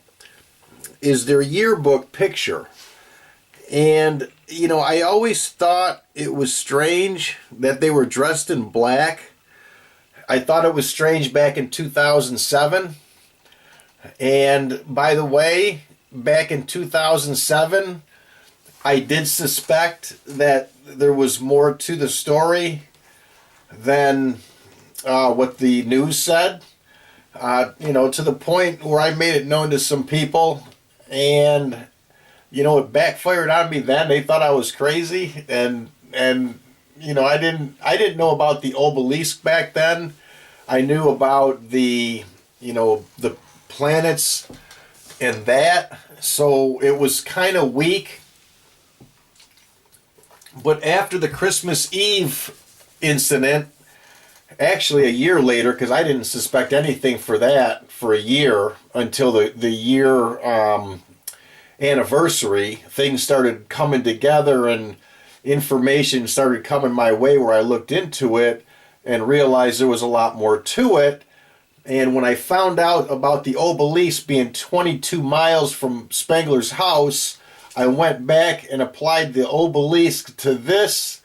S1: is their yearbook picture. And, I always thought it was strange that they were dressed in black. I thought it was strange back in 2007. And by the way, back in 2007, I did suspect that there was more to the story than what the news said. To the point where I made it known to some people, and it backfired on me then. They thought I was crazy, and I didn't know about the Obelisk back then. I knew about the planets and that, so it was kind of weak. But after the Christmas Eve incident, actually a year later, because I didn't suspect anything for that for a year until the year anniversary, things started coming together and information started coming my way, where I looked into it and realized there was a lot more to it. And when I found out about the Obelisk being 22 miles from Spengler's house, I went back and applied the Obelisk to this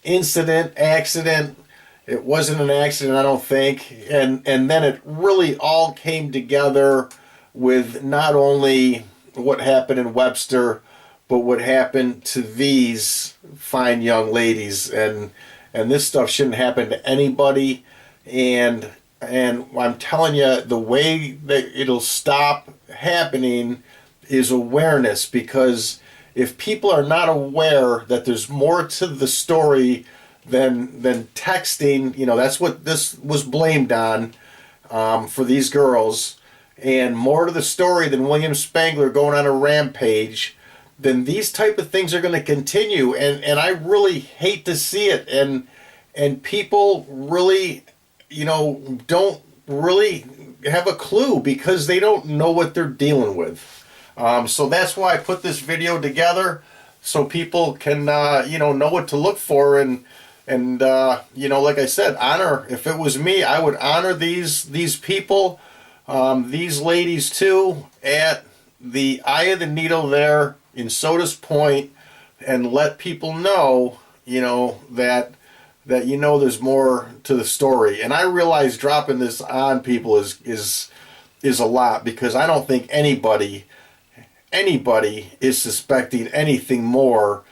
S1: accident. It wasn't an accident, I don't think. And then it really all came together with not only what happened in Webster, but what happened to these fine young ladies. And this stuff shouldn't happen to anybody. And I'm telling you, the way that it'll stop happening is awareness. Because if people are not aware that there's more to the story than texting, that's what this was blamed on, for these girls, and more to the story than William Spengler going on a rampage, then these type of things are going to continue. And I really hate to see it. And people really, don't really have a clue, because they don't know what they're dealing with. So that's why I put this video together, so people can, know what to look for. And like I said, honor. If it was me, I would honor these people, these ladies too, at the eye of the needle there in Sodas Point, and let people know, that there's more to the story. And I realize dropping this on people is a lot, because I don't think anybody is suspecting anything more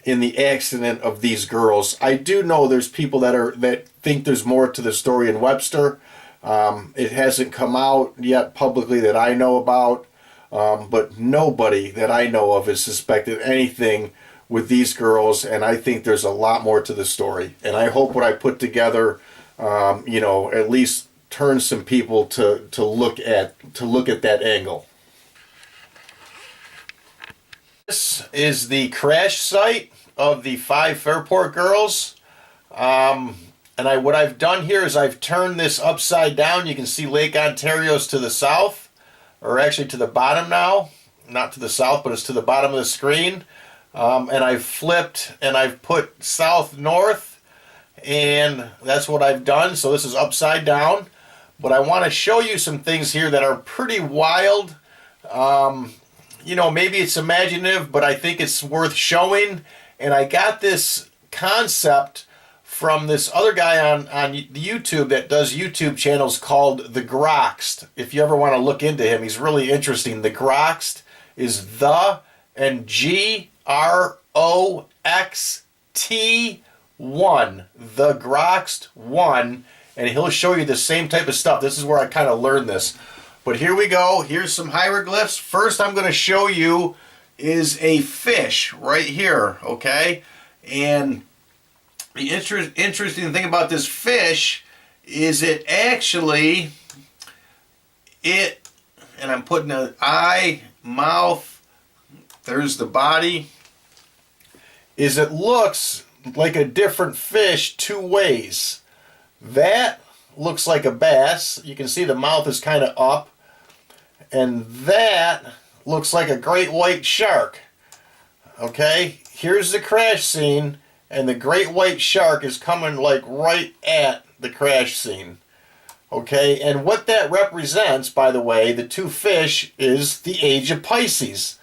S1: in the accident of these girls. I do know there's people that think there's more to the story in Webster. It hasn't come out yet publicly that I know about, but nobody that I know of has suspected anything with these girls, and I think there's a lot more to the story. And I hope what I put together, at least turns some people to look at that angle. This is the crash site of the Five Fairport girls. And what I've done here is I've turned this upside down. You can see Lake Ontario's to the south, or actually to the bottom now. Not to the south, but it's to the bottom of the screen. And I've flipped and I've put south-north, and that's what I've done. So this is upside down. But I want to show you some things here that are pretty wild. You know, maybe it's imaginative, but I think it's worth showing. And I got this concept from this other guy on YouTube that does YouTube channels called The Groxt. If you ever want to look into him, he's really interesting. The Groxt is the and Groxt1. The Groxt1. And he'll show you the same type of stuff. This is where I kind of learned this. But here we go. Here's some hieroglyphs. First I'm going to show you is a fish right here, okay? And the interesting thing about this fish is it actually, and I'm putting an eye, mouth, there's the body, is it looks like a different fish two ways. That looks like a bass. You can see the mouth is kind of up. And that looks like a great white shark. Okay, here's the crash scene, and the great white shark is coming like right at the crash scene. Okay, and what that represents, by the way, the two fish, is the age of Pisces.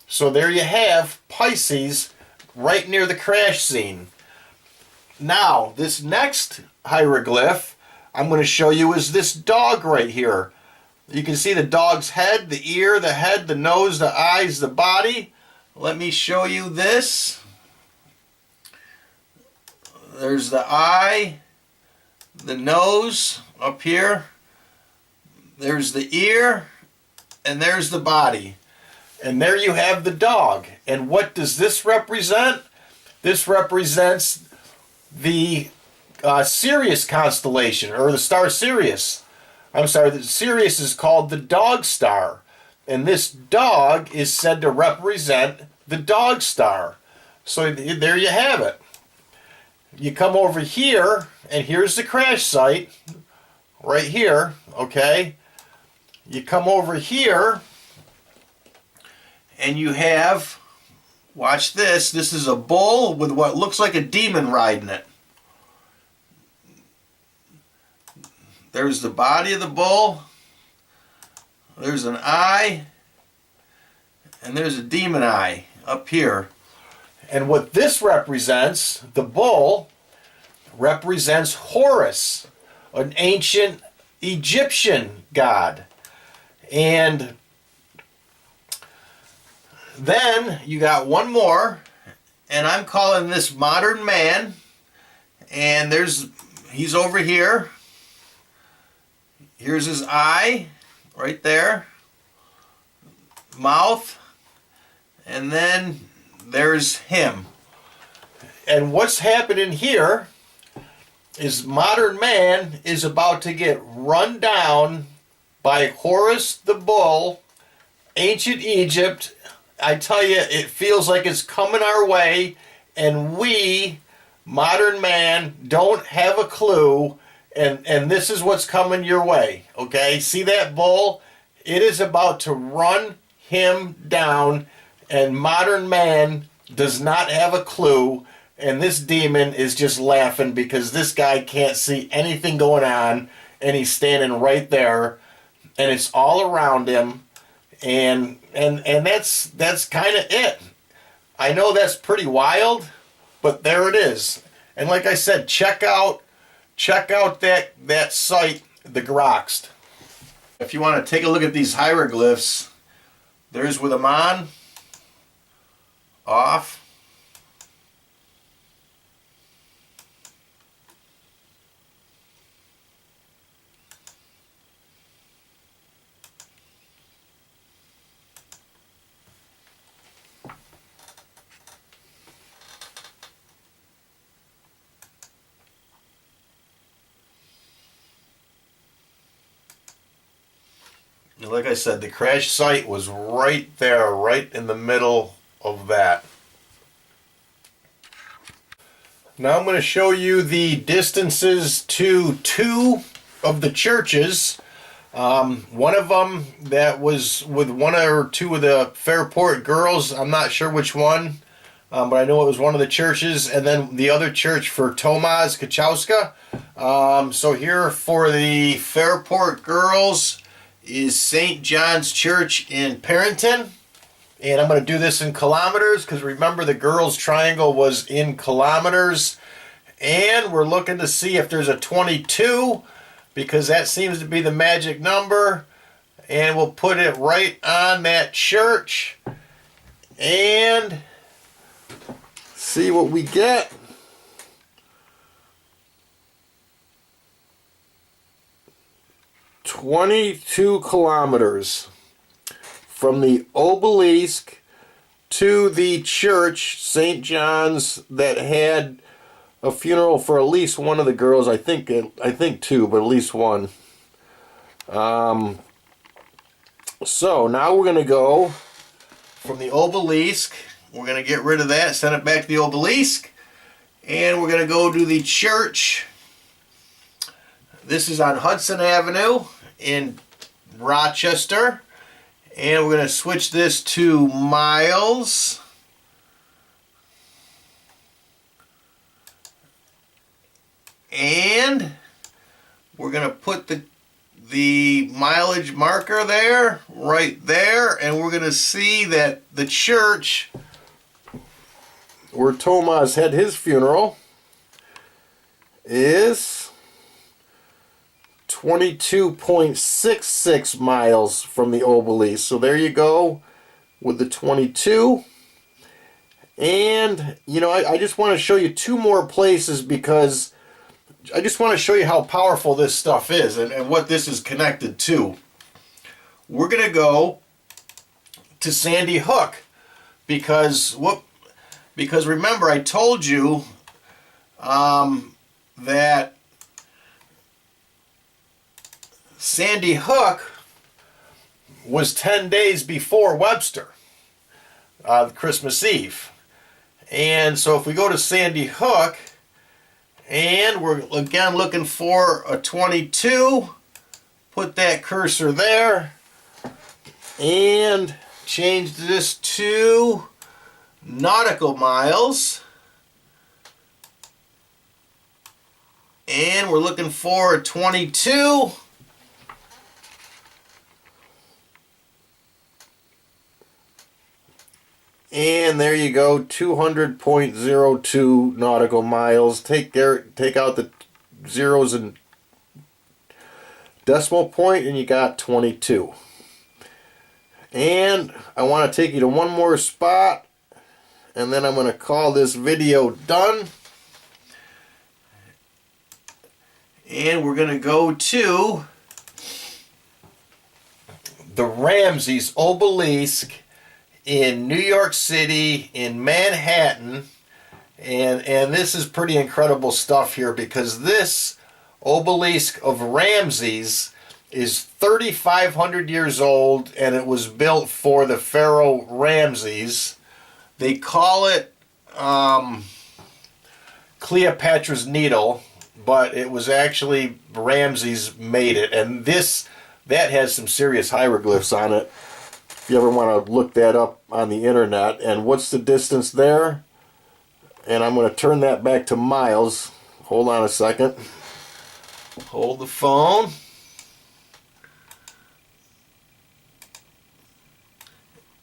S1: So there you have Pisces right near the crash scene. Now, this next hieroglyph I'm going to show you is this dog right here. You can see the dog's head, the ear, the head, the nose, the eyes, the body. Let me show you this. There's the eye, the nose up here. There's the ear, and there's the body. And there you have the dog. And what does this represent? This represents the Sirius constellation, or the star Sirius. I'm sorry, the Sirius is called the dog star. And this dog is said to represent the dog star. So there you have it. You come over here, and here's the crash site, right here, okay? You come over here, and you have, watch this, this is a bull with what looks like a demon riding it. There's the body of the bull, there's an eye, and there's a demon eye up here. And what this represents, the bull, represents Horus, an ancient Egyptian god. And then you got one more, and I'm calling this modern man. And he's over here. Here's his eye, right there. Mouth. And then there's him. And what's happening here is modern man is about to get run down by Horus the bull, ancient Egypt. I tell you, it feels like it's coming our way, and we, modern man, don't have a clue, and this is what's coming your way, okay? See that bull? It is about to run him down, and modern man does not have a clue, and this demon is just laughing because this guy can't see anything going on, and he's standing right there, and it's all around him, and that's kind of it. I know that's pretty wild, but there it is. And like I said, check out that site, the Groxt. If you want to take a look at these hieroglyphs, there's with them on, off, like I said, the crash site was right there, right in the middle of that. Now I'm going to show you the distances to two of the churches. One of them that was with one or two of the Fairport girls. I'm not sure which one, but I know it was one of the churches. And then the other church for Tomas Kachowska. So here for the Fairport girls is St. John's Church in Parrington. And I'm going to do this in kilometers because remember the girls' triangle was in kilometers. And we're looking to see if there's a 22 because that seems to be the magic number. And we'll put it right on that church and see what we get. "22 kilometers from the Obelisk to the church, St. John's, that had a funeral for at least one of the girls. I think two, but at least one. So now we're going to go from the Obelisk. We're going to get rid of that, send it back to the Obelisk. And we're going to go to the church. This is on Hudson Avenue in Rochester. And we're going to switch this to miles. And we're going to put the mileage marker there, right there. And we're going to see that the church where Tomas had his funeral is 22.66 miles from the Obelisk. So there you go with the 22. And, you know, I just want to show you two more places because I just want to show you how powerful this stuff is and what this is connected to. We're going to go to Sandy Hook because remember I told you that Sandy Hook was 10 days before Webster, Christmas Eve. And so if we go to Sandy Hook, and we're again looking for a 22, put that cursor there, and change this to nautical miles. And we're looking for a 22. And there you go, 200.02 nautical miles. Take out the zeros and decimal point, and you got 22. And I want to take you to one more spot, and then I'm going to call this video done. And we're going to go to the Ramses Obelisk in New York City, in Manhattan, and this is pretty incredible stuff here because this Obelisk of Ramses is 3,500 years old and it was built for the Pharaoh Ramses. They call it Cleopatra's Needle, but it was actually Ramses made it, and that has some serious hieroglyphs on it. If you ever want to look that up on the internet. And what's the distance there? And I'm going to turn that back to miles. Hold on a second. Hold the phone.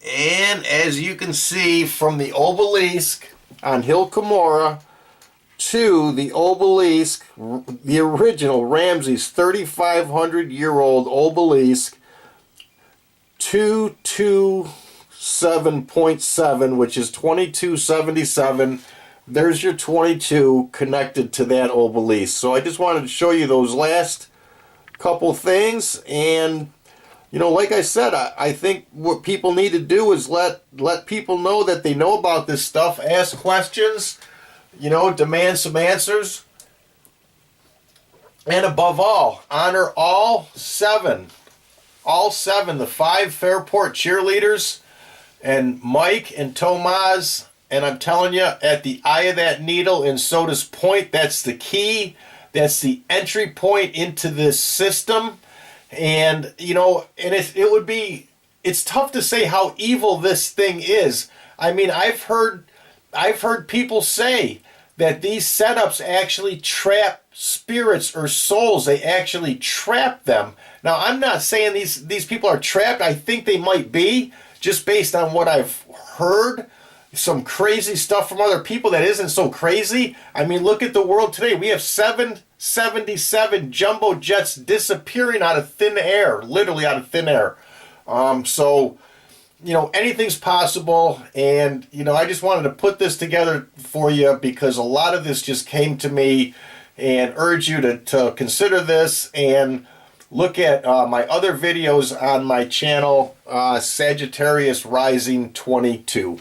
S1: And as you can see, from the Obelisk on Hill Cumorah to the Obelisk, the original Ramses 3,500-year-old Obelisk, 227.7, which is 2277. There's your 22 connected to that Obelisk. So I just wanted to show you those last couple things. And, you know, like I said, I think what people need to do is let people know that they know about this stuff. Ask questions, you know, demand some answers. And above all, honor all seven, the Five Fairport Cheerleaders, and Mike and Tomas And I'm telling you, at the eye of that needle in Soda's Point, that's the key. That's the entry point into this system. And, you know, and it's tough to say how evil this thing is. I mean, I've heard people say that these setups actually trap spirits or souls. They actually trap them. Now, I'm not saying these people are trapped. I think they might be, just based on what I've heard. Some crazy stuff from other people that isn't so crazy. I mean, look at the world today. We have 777 jumbo jets disappearing out of thin air, literally out of thin air. So, you know, anything's possible. And, you know, I just wanted to put this together for you because a lot of this just came to me, and urge you to consider this and look at my other videos on my channel, Sagittarius Rising 22.